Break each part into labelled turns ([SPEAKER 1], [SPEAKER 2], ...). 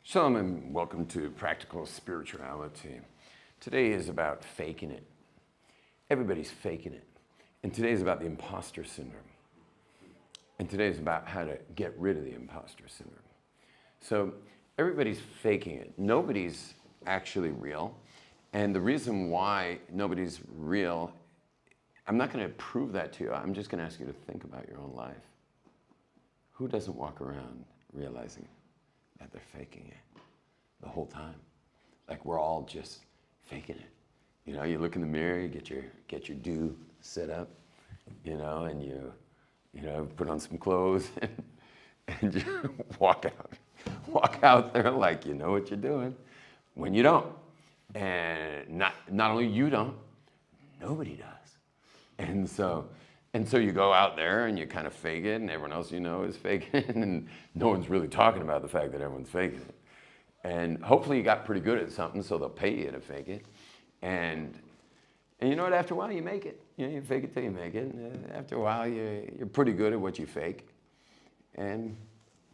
[SPEAKER 1] Shalom and welcome to Practical Spirituality. Today is about faking it. Everybody's faking it. And today is about the imposter syndrome. And today is about how to get rid of the imposter syndrome. So everybody's faking it. Nobody's actually real. And the reason why nobody's real, I'm not going to prove that to you. I'm just going to ask you to think about your own life. Who doesn't walk around realizing that they're faking it the whole time? Like we're all just faking it. You know, you look in the mirror, you get your do set up, you know, and you put on some clothes and you walk out there like you know what you're doing when you don't. And not only you don't, nobody does. And so you go out there and you kind of fake it, and everyone else you know is faking it, and no one's really talking about the fact that everyone's faking it. And hopefully you got pretty good at something, so they'll pay you to fake it. And you know what? After a while, you make it. You know, you fake it till you make it. And after a while, you're pretty good at what you fake, and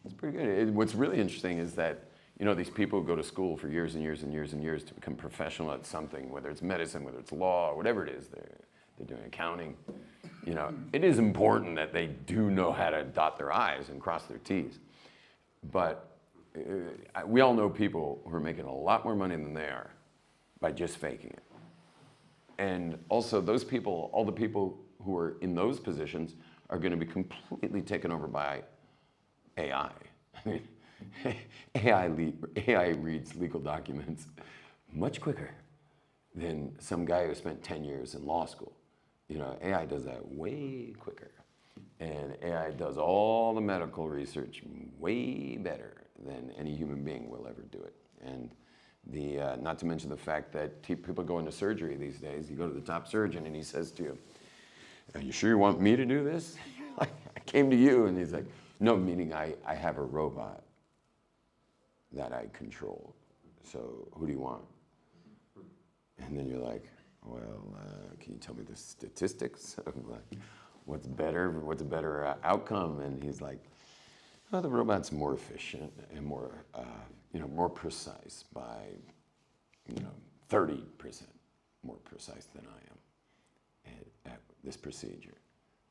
[SPEAKER 1] it's pretty good. What's really interesting is that these people go to school for years and years and years and years to become professional at something, whether it's medicine, whether it's law, whatever it is. They're doing accounting. It is important that they do know how to dot their I's and cross their T's. But we all know people who are making a lot more money than they are by just faking it. And also those people, all the people who are in those positions are going to be completely taken over by AI. I mean, AI reads legal documents much quicker than some guy who spent 10 years in law school. AI does that way quicker. And AI does all the medical research way better than any human being will ever do it. And not to mention the fact that people go into surgery these days. You go to the top surgeon and he says to you, "Are you sure you want me to do this?" Like, I came to you, and he's like, "No, meaning I have a robot that I control. So who do you want?" And then you're like, "Well, can you tell me the statistics of like what's a better outcome?" And he's like, "Oh, the robot's more efficient and more precise by 30% more precise than I am at this procedure."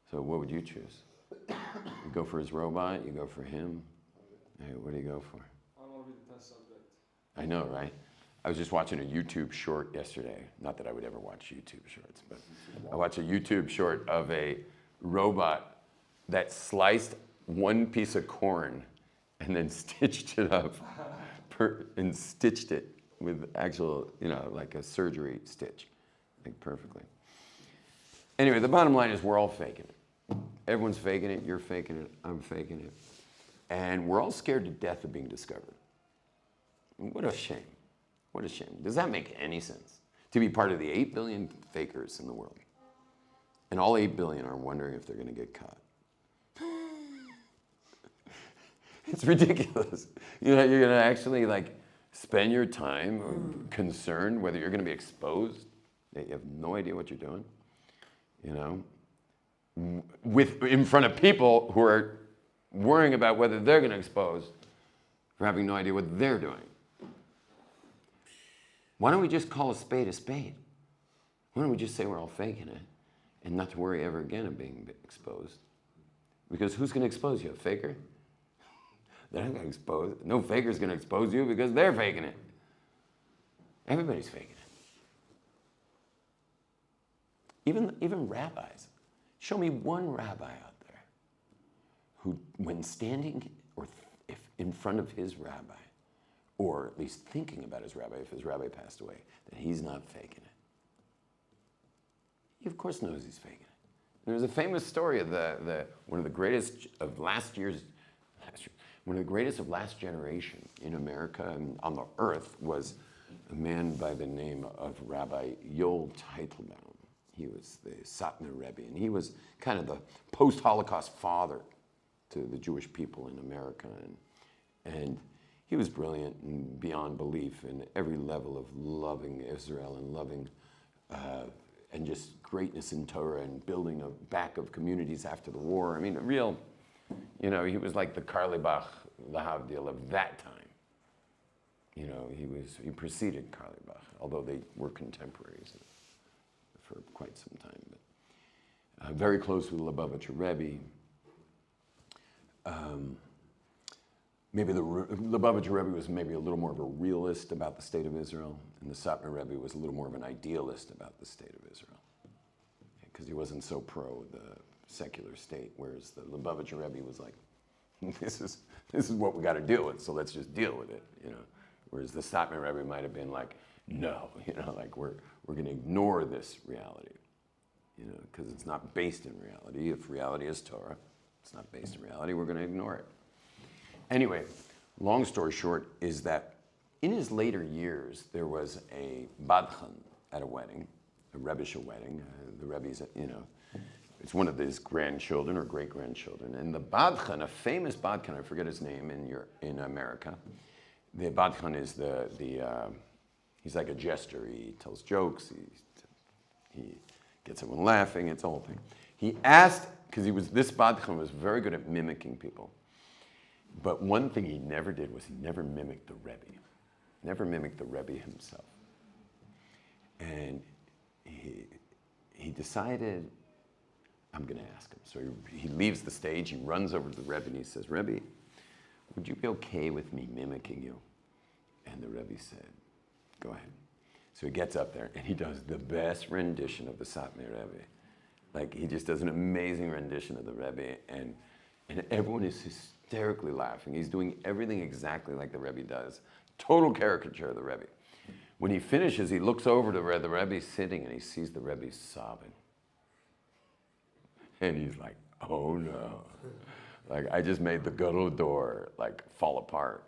[SPEAKER 1] So what would you choose? You go for his robot? You go for him? Hey, what do you go for?
[SPEAKER 2] I want to be the test subject.
[SPEAKER 1] I know, right? I was just watching a YouTube short yesterday. Not that I would ever watch YouTube shorts, but I watched a YouTube short of a robot that sliced one piece of corn and then stitched it up and stitched it with actual, like a surgery stitch, like perfectly. Anyway, the bottom line is we're all faking it. Everyone's faking it, you're faking it, I'm faking it. And we're all scared to death of being discovered. What a shame. What a shame. Does that make any sense? To be part of the 8 billion fakers in the world. And all 8 billion are wondering if they're going to get caught. It's ridiculous. You're going to actually spend your time concerned whether you're going to be exposed. You have no idea what you're doing. In front of people who are worrying about whether they're going to expose for having no idea what they're doing. Why don't we just call a spade a spade? Why don't we just say we're all faking it and not to worry ever again of being exposed? Because who's going to expose you? A faker? They're not going to expose. No faker's going to expose you because they're faking it. Everybody's faking it. Even rabbis. Show me one rabbi out there who, when standing or if in front of his rabbi, or at least thinking about his rabbi, if his rabbi passed away, that he's not faking it. He, of course, knows he's faking it. There's a famous story of one of the greatest of last generation in America and on the earth was a man by the name of Rabbi Youre. He was the Satmar Rebbe, and he was kind of the post-Holocaust father to the Jewish people in America. And he was brilliant and beyond belief in every level of loving Israel and loving and just greatness in Torah and building back of communities after the war. I mean, a real, he was like the Karlebach Lahavdil of that time. You know, he preceded Carlebach, although they were contemporaries for quite some time. But very close with Lubavitcher Rebbe. Maybe the Lubavitcher Rebbe was maybe a little more of a realist about the state of Israel, and the Satmar Rebbe was a little more of an idealist about the state of Israel, because he wasn't so pro the secular state, whereas the Lubavitcher Rebbe was like, this is what we got to deal with, so let's just deal with it, you know. Whereas the Satmar Rebbe might have been like, no, you know, like we're going to ignore this reality, you know, because it's not based in reality. If reality is Torah, it's not based in reality, we're going to ignore it. Anyway, long story short is that in his later years, there was a badchan at a wedding, a Rebbe's wedding. The Rebbe's, you know, it's one of his grandchildren or great-grandchildren. And the badchan, a famous badchan, I forget his name in America. The badchan is he's like a jester. He tells jokes. He gets everyone laughing. It's a whole thing. He asked, because this badchan was very good at mimicking people. But one thing he never did was he never mimicked the Rebbe. Never mimicked the Rebbe himself. And he decided, I'm going to ask him. So he leaves the stage, he runs over to the Rebbe and he says, Rebbe, would you be okay with me mimicking you? And the Rebbe said, go ahead. So he gets up there and he does the best rendition of the Satmar Rebbe. Like, he just does an amazing rendition of the Rebbe, and everyone is hysterically laughing. He's doing everything exactly like the Rebbe does. Total caricature of the Rebbe. When he finishes, he looks over to where the Rebbe's sitting and he sees the Rebbe sobbing. And he's like, oh no. Like, I just made the gadol door like fall apart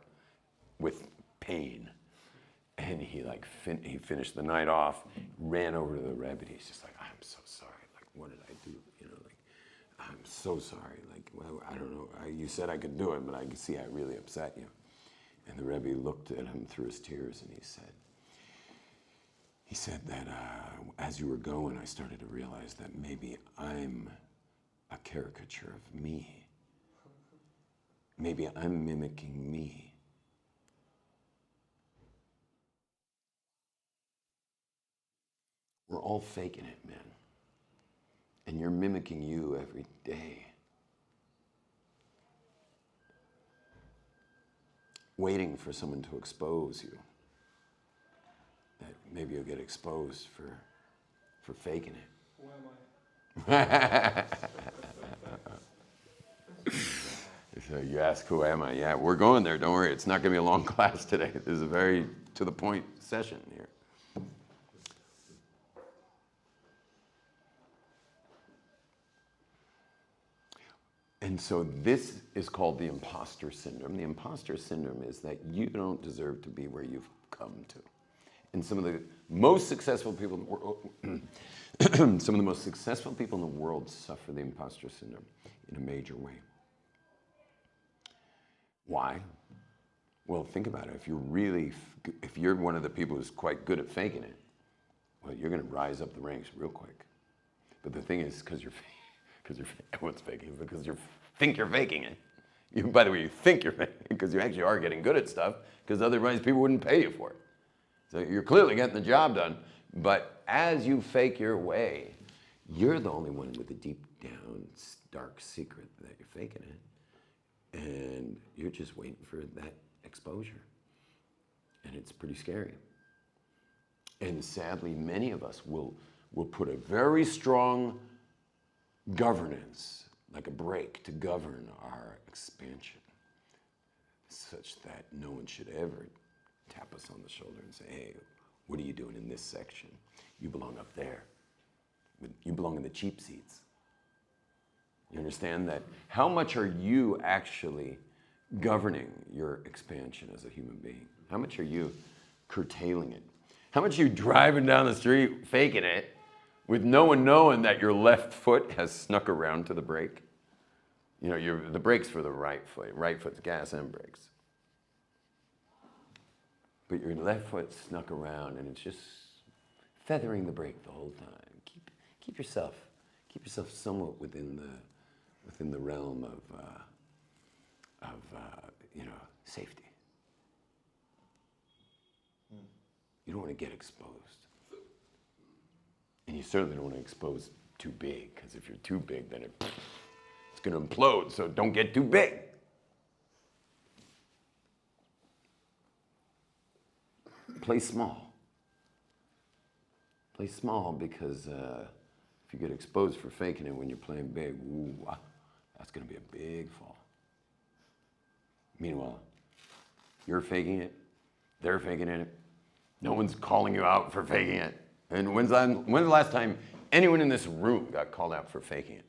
[SPEAKER 1] with pain. And he he finished the night off, ran over to the Rebbe, and he's just like, I'm so sorry. Like, what did I do? You know, like, I'm so sorry. Like, well, I don't know. You said I could do it, but I could see I really upset you. And the Rebbe looked at him through his tears, and he said that as you were going, I started to realize that maybe I'm a caricature of me. Maybe I'm mimicking me. We're all faking it, man. And you're mimicking you every day. Waiting for someone to expose you. That maybe you'll get exposed for faking it.
[SPEAKER 2] Who am I?
[SPEAKER 1] So you ask, who am I? Yeah, we're going there, don't worry. It's not going to be a long class today. This is a very to-the-point session here. And so this is called the imposter syndrome. The imposter syndrome is that you don't deserve to be where you've come to. And some of the most successful people in the world, some of the most successful people in the world suffer the imposter syndrome in a major way. Why? Well, think about it. If you're one of the people who's quite good at faking it, well, you're going to rise up the ranks real quick. But the thing is, because everyone's faking it, because you think you're faking it. By the way, you think you're faking it because you actually are getting good at stuff, because otherwise people wouldn't pay you for it. So you're clearly getting the job done, but as you fake your way, you're the only one with a deep down dark secret that you're faking it. And you're just waiting for that exposure. And it's pretty scary. And sadly, many of us will put a very strong governance, like a brake, to govern our expansion, such that no one should ever tap us on the shoulder and say, hey, what are you doing in this section? You belong up there. You belong in the cheap seats. You understand that? How much are you actually governing your expansion as a human being? How much are you curtailing it? How much are you driving down the street faking it with no one knowing that your left foot has snuck around to the brake? You know, the brake's for the right foot. Right foot's gas and brakes. But your left foot snuck around and it's just feathering the brake the whole time. Keep yourself somewhat within the realm of safety. You don't want to get exposed. And you certainly don't want to expose too big, because if you're too big, then it's going to implode, so don't get too big. Play small. Play small because if you get exposed for faking it when you're playing big, ooh, that's going to be a big fall. Meanwhile, you're faking it, they're faking it, no one's calling you out for faking it. And when's the last time anyone in this room got called out for faking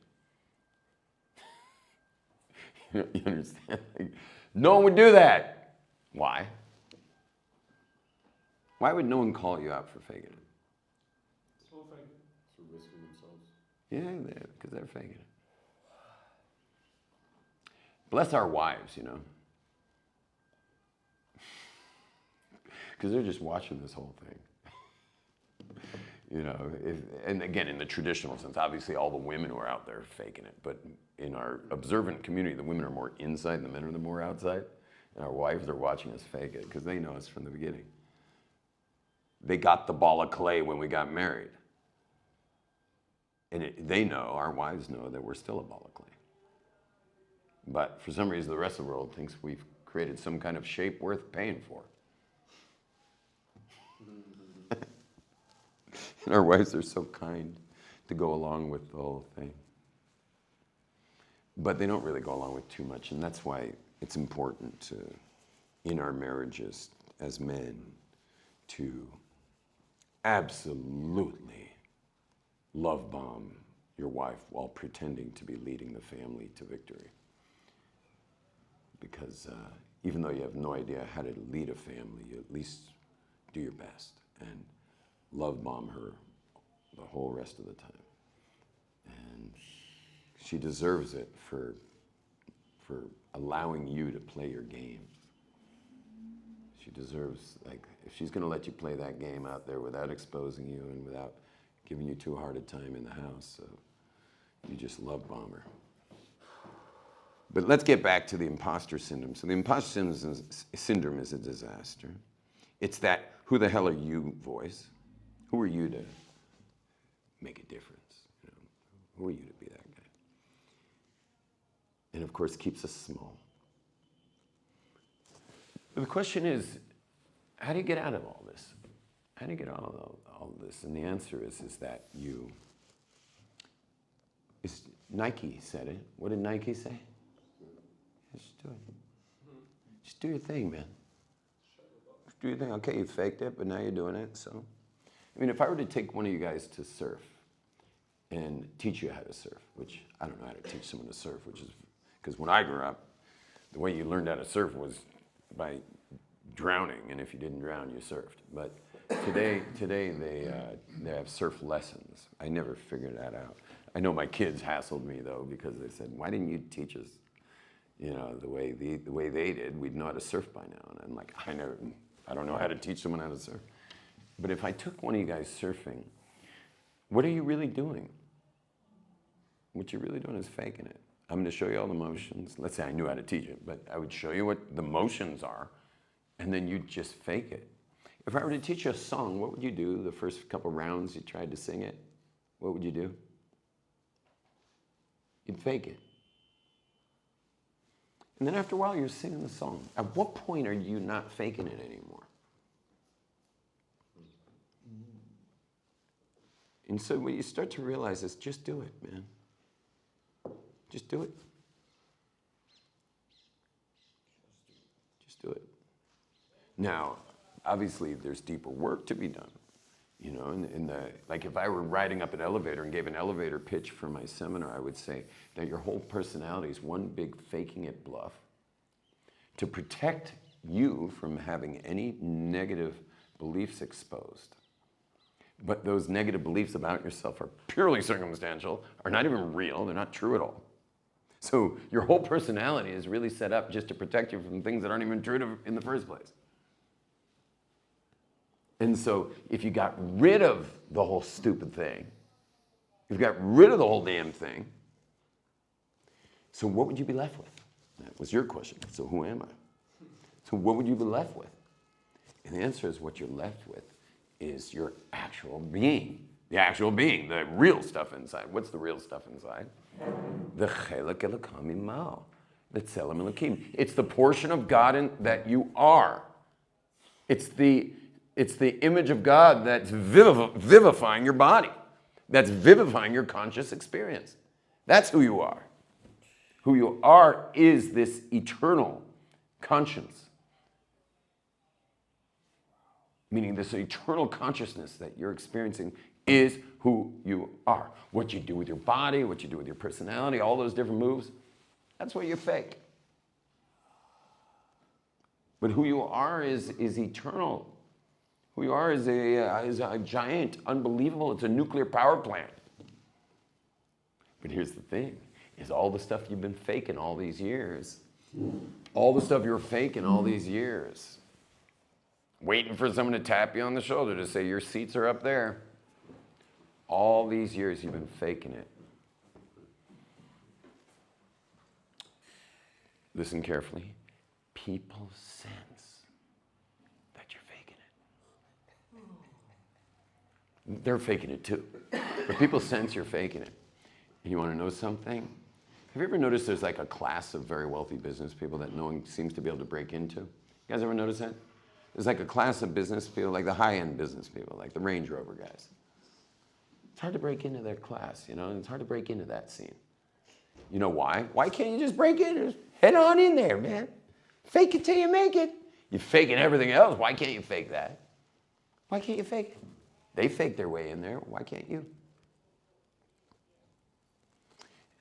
[SPEAKER 1] it? You understand? Like, no one would do that. Why? Why would no one call you out for faking it?
[SPEAKER 2] It's all fake. It's risking themselves.
[SPEAKER 1] Yeah, because they're faking it. Bless our wives, you know. Because they're just watching this whole thing. You know, and again, in the traditional sense, obviously all the women who are out there faking it. But in our observant community, the women are more inside and the men are the more outside. And our wives are watching us fake it because they know us from the beginning. They got the ball of clay when we got married. And they know, our wives know, that we're still a ball of clay. But for some reason, the rest of the world thinks we've created some kind of shape worth paying for. And our wives are so kind to go along with the whole thing. But they don't really go along with too much. And that's why it's important to, in our marriages as men, to absolutely love bomb your wife while pretending to be leading the family to victory. Because even though you have no idea how to lead a family, you at least do your best and love bomb her the whole rest of the time. And she deserves it for allowing you to play your games. She deserves, like, if she's going to let you play that game out there without exposing you and without giving you too hard a time in the house, you just love bomb her. But let's get back to the imposter syndrome. So the imposter syndrome is a disaster. It's that who the hell are you voice. Who are you to make a difference? You know, who are you to be that guy? And of course, keeps us small. But the question is, how do you get out of all this? How do you get out of all this? And the answer is that Nike said it. What did Nike say? Just do it. Just do your thing, man. Just do your thing. Okay, you faked it, but now you're doing it, so. I mean, if I were to take one of you guys to surf and teach you how to surf, which I don't know how to teach someone to surf, which is, because when I grew up, the way you learned how to surf was by drowning, and if you didn't drown, you surfed. But today they have surf lessons. I never figured that out. I know my kids hassled me though, because they said, "Why didn't you teach us, you know, the way they did? We'd know how to surf by now." And I'm like, I don't know how to teach someone how to surf. But if I took one of you guys surfing, what are you really doing? What you're really doing is faking it. I'm going to show you all the motions. Let's say I knew how to teach it, but I would show you what the motions are, and then you'd just fake it. If I were to teach you a song, what would you do the first couple rounds you tried to sing it? What would you do? You'd fake it. And then after a while, you're singing the song. At what point are you not faking it anymore? And so what you start to realize is just do it, man. Just do it. Just do it. Now, obviously, there's deeper work to be done. You know, like if I were riding up an elevator and gave an elevator pitch for my seminar, I would say that your whole personality is one big faking it bluff to protect you from having any negative beliefs exposed. But those negative beliefs about yourself are purely circumstantial, are not even real, they're not true at all. So your whole personality is really set up just to protect you from things that aren't even true in the first place. And so if you got rid of the whole stupid thing, if you got rid of the whole damn thing, so what would you be left with? That was your question. So who am I? So what would you be left with? And the answer is what you're left with is your actual being. The actual being, the real stuff inside. What's the real stuff inside? The chelek elokam imao, the tzelem elokim. It's the portion of God that you are. It's the image of God that's vivifying your body, that's vivifying your conscious experience. That's who you are. Who you are is this eternal conscience. Meaning this eternal consciousness that you're experiencing is who you are. What you do with your body, what you do with your personality, all those different moves, that's what you fake. But who you are is eternal. Who you are is a giant, unbelievable, it's a nuclear power plant. But here's the thing, is all the stuff you've been faking all these years, all the stuff you're faking all these years, waiting for someone to tap you on the shoulder to say your seats are up there. All these years you've been faking it. Listen carefully. People sense that you're faking it. They're faking it too. But people sense you're faking it. And you want to know something? Have you ever noticed there's like a class of very wealthy business people that no one seems to be able to break into? You guys ever notice that? There's like a class of business people, like the high-end business people, like the Range Rover guys. It's hard to break into their class, you know, and it's hard to break into that scene. You know why? Why can't you just break in? Just head on in there, man. Fake it till you make it. You're faking everything else. Why can't you fake that? Why can't you fake it? They fake their way in there. Why can't you?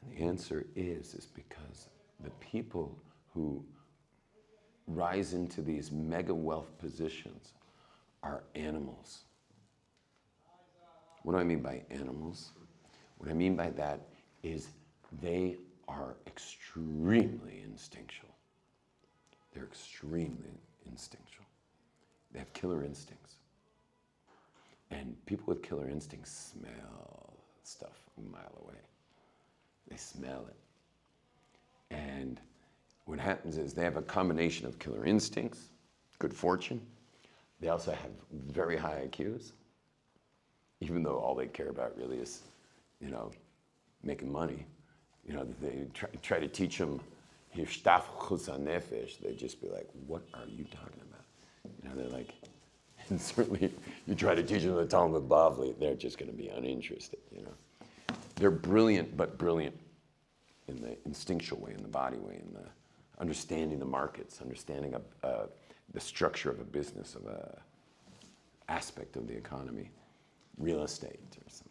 [SPEAKER 1] And the answer is because the people who rise into these mega wealth positions are animals. What do I mean by animals? What I mean by that is they are extremely instinctual. They're extremely instinctual. They have killer instincts. And people with killer instincts smell stuff a mile away. They smell it. And what happens is they have a combination of killer instincts, good fortune. They also have very high IQs, even though all they care about really is, you know, making money. You know, they try to teach them Hishtaf Chutz Nefesh. They just be like, what are you talking about? You know, they're like, and certainly you try to teach them the Talmud Bavli, they're just going to be uninterested, you know. They're brilliant, but brilliant in the instinctual way, in the body way, in the understanding the markets, understanding the structure of a business, of a aspect of the economy, real estate or something.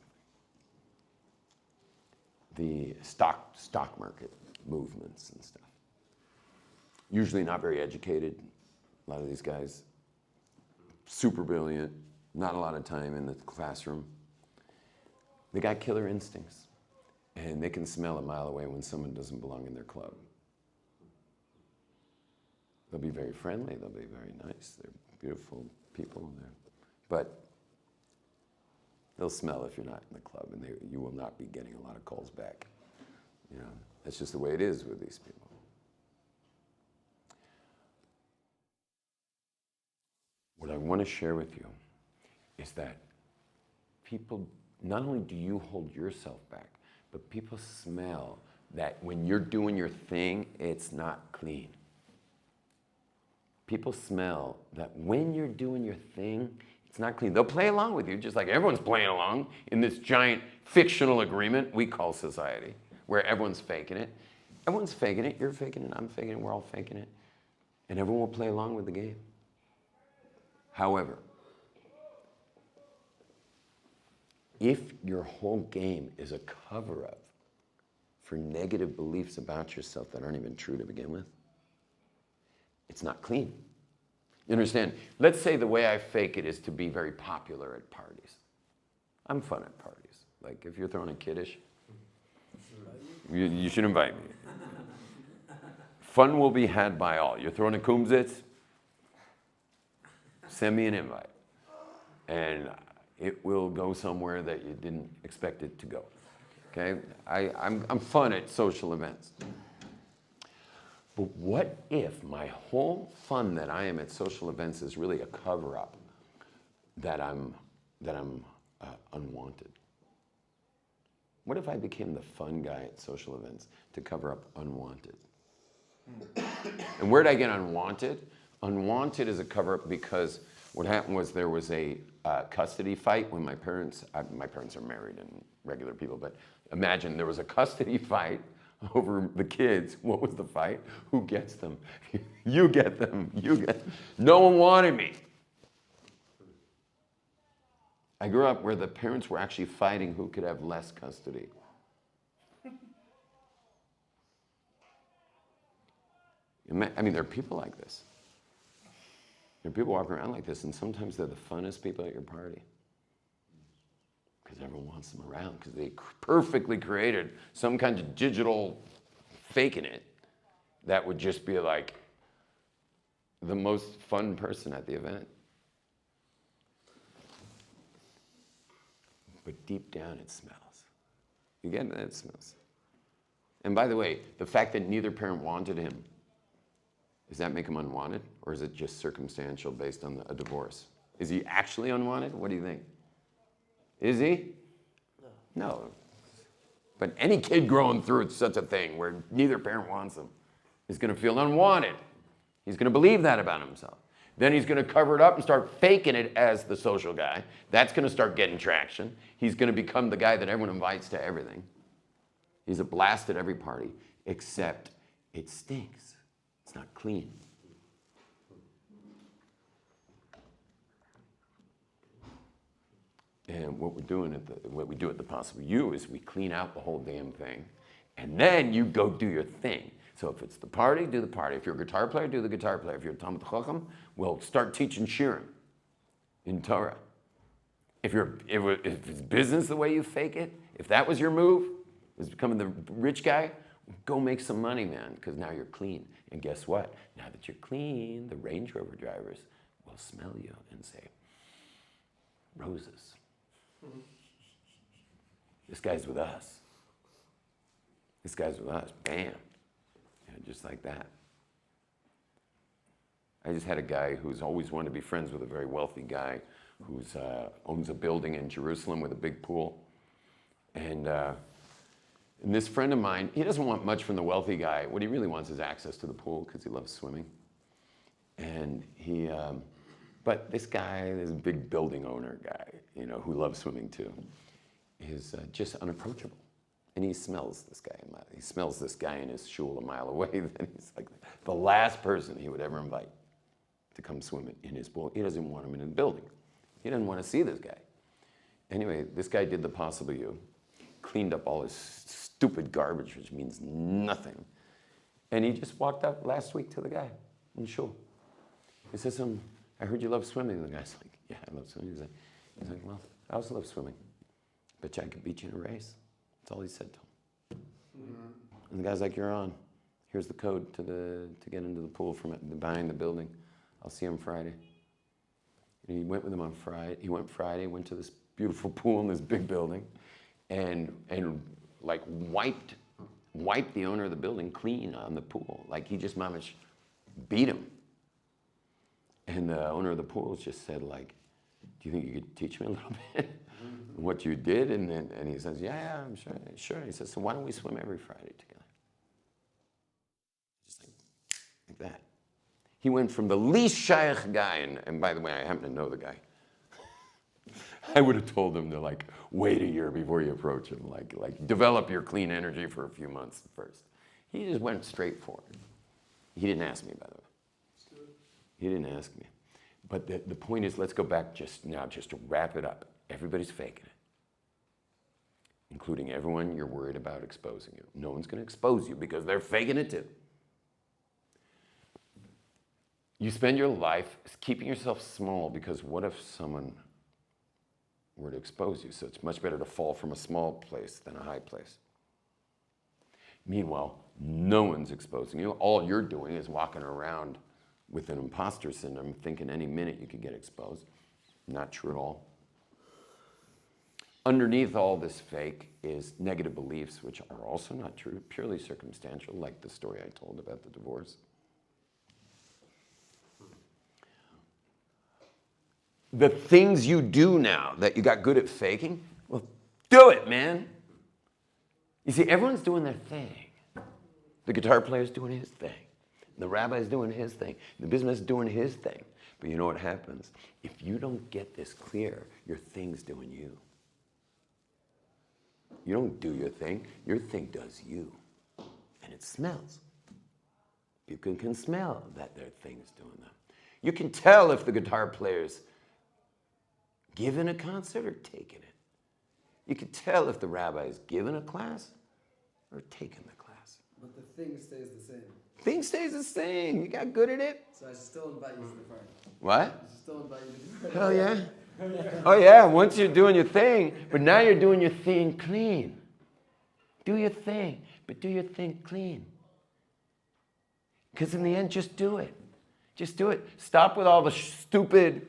[SPEAKER 1] The stock market movements and stuff. Usually not very educated. A lot of these guys, super brilliant, not a lot of time in the classroom. They got killer instincts, and they can smell a mile away when someone doesn't belong in their club. They'll be very friendly, they'll be very nice, they're beautiful people, but they'll smell if you're not in the club, and you will not be getting a lot of calls back. You know, that's just the way it is with these people. What I want to share with you is that people, not only do you hold yourself back, but people smell that when you're doing your thing, it's not clean. People smell that when you're doing your thing, it's not clean. They'll play along with you, just like everyone's playing along in this giant fictional agreement we call society, where everyone's faking it. Everyone's faking it, you're faking it, I'm faking it, we're all faking it. And everyone will play along with the game. However, if your whole game is a cover-up for negative beliefs about yourself that aren't even true to begin with, it's not clean. You understand? Let's say the way I fake it is to be very popular at parties. I'm fun at parties. Like if you're throwing a kiddish, you should invite me. Fun will be had by all. You're throwing a kumsitz, send me an invite. And it will go somewhere that you didn't expect it to go. Okay? I'm fun at social events. But what if my whole fun that I am at social events is really a cover-up that I'm unwanted? What if I became the fun guy at social events to cover up unwanted? And where'd I get unwanted? Unwanted is a cover-up because what happened was there was a custody fight when my parents are married and regular people, but imagine there was a custody fight over the kids. What was the fight? Who gets them? You get them. No one wanted me. I grew up where the parents were actually fighting who could have less custody. I mean, there are people like this. There are people walking around like this, and sometimes they're the funnest people at your party. Because everyone wants them around, because they perfectly created some kind of digital faking it that would just be like the most fun person at the event. But deep down it smells. You get it? It smells. And by the way, the fact that neither parent wanted him, does that make him unwanted? Or is it just circumstantial based on a divorce? Is he actually unwanted? What do you think? Is he? No. But any kid growing through such a thing where neither parent wants him is going to feel unwanted. He's going to believe that about himself. Then he's going to cover it up and start faking it as the social guy. That's going to start getting traction. He's going to become the guy that everyone invites to everything. He's a blast at every party, except it stinks. It's not clean. And what we do at the Possible You is we clean out the whole damn thing, and then you go do your thing. So if it's the party, do the party. If you're a guitar player, do the guitar player. If you're a Talmid Chacham, well, start teaching shirim in Torah. If it's business the way you fake it, if that was your move, was becoming the rich guy, go make some money, man, because now you're clean. And guess what? Now that you're clean, the Range Rover drivers will smell you and say, roses. This guy's with us. This guy's with us. Bam. Just like that. I just had a guy who's always wanted to be friends with a very wealthy guy who owns a building in Jerusalem with a big pool. And this friend of mine, he doesn't want much from the wealthy guy. What he really wants is access to the pool because he loves swimming. And but this guy, this big building owner guy, who loves swimming too, is just unapproachable. And he smells this guy. He smells this guy in his shul a mile away. Then he's like the last person he would ever invite to come swim in his pool. He doesn't want him in the building. He doesn't want to see this guy. Anyway, this guy did the Possible You, cleaned up all his stupid garbage, which means nothing. And he just walked up last week to the guy in shul. He says to him, I heard you love swimming. And the guy's like, yeah, I love swimming. He's like, well, I also love swimming. Bet you I could beat you in a race. That's all he said to him. Mm-hmm. And the guy's like, you're on. Here's the code to get into the pool from behind the building. I'll see him Friday. And he went with him on Friday. He went Friday, went to this beautiful pool in this big building, and like wiped the owner of the building clean on the pool. Like he just mamish beat him. And the owner of the pool just said, like, do you think you could teach me a little bit? What you did? And he says, yeah, I'm sure. He says, so why don't we swim every Friday together? Just like that. He went from the least shaykh guy, and by the way, I happen to know the guy. I would have told him to like wait a year before you approach him, like develop your clean energy for a few months first. He just went straight for it. He didn't ask me, by the way. He didn't ask me. But the point is, let's go back just to wrap it up. Everybody's faking it, including everyone you're worried about exposing you. No one's going to expose you because they're faking it too. You spend your life keeping yourself small because what if someone were to expose you? So it's much better to fall from a small place than a high place. Meanwhile, no one's exposing you. All you're doing is walking around with an imposter syndrome, thinking any minute you could get exposed. Not true at all. Underneath all this fake is negative beliefs, which are also not true, purely circumstantial, like the story I told about the divorce. the things you do now that you got good at faking, well, do it, man. You see, everyone's doing their thing. The guitar player's doing his thing. The rabbi's doing his thing. The business is doing his thing. But you know what happens? If you don't get this clear, your thing's doing you. You don't do your thing does you. And it smells. People can smell that their thing's doing them. You can tell if the guitar player's giving a concert or taking it. You can tell if the rabbi's giving a class or taking the class.
[SPEAKER 3] But the thing stays the same.
[SPEAKER 1] Thing stays the same. You got good at it.
[SPEAKER 3] So I should still invite you to the party.
[SPEAKER 1] What?
[SPEAKER 3] I should still invite you to the party.
[SPEAKER 1] Hell yeah. Oh yeah, once you're doing your thing, but now you're doing your thing clean. Do your thing, but do your thing clean. Because in the end, just do it. Just do it. Stop with all the stupid,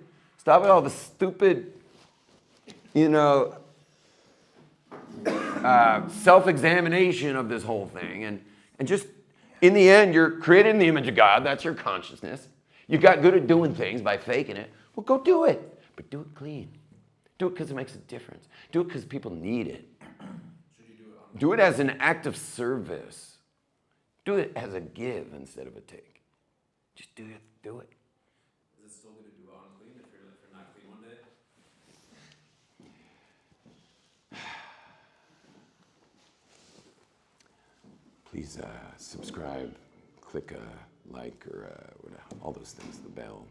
[SPEAKER 1] self-examination of this whole thing. And just, in the end, you're created in the image of God. That's your consciousness. You got good at doing things by faking it. Well, go do it. But do it clean. Do it because it makes a difference. Do it because people need it.
[SPEAKER 2] Should you do it on
[SPEAKER 1] Do it as an act of service. Do it as a give instead of a take. Just do it. Do it.
[SPEAKER 2] Is it still good to do it on clean if you're not clean one day?
[SPEAKER 1] Please subscribe, click a like or whatever, all those things, the bell.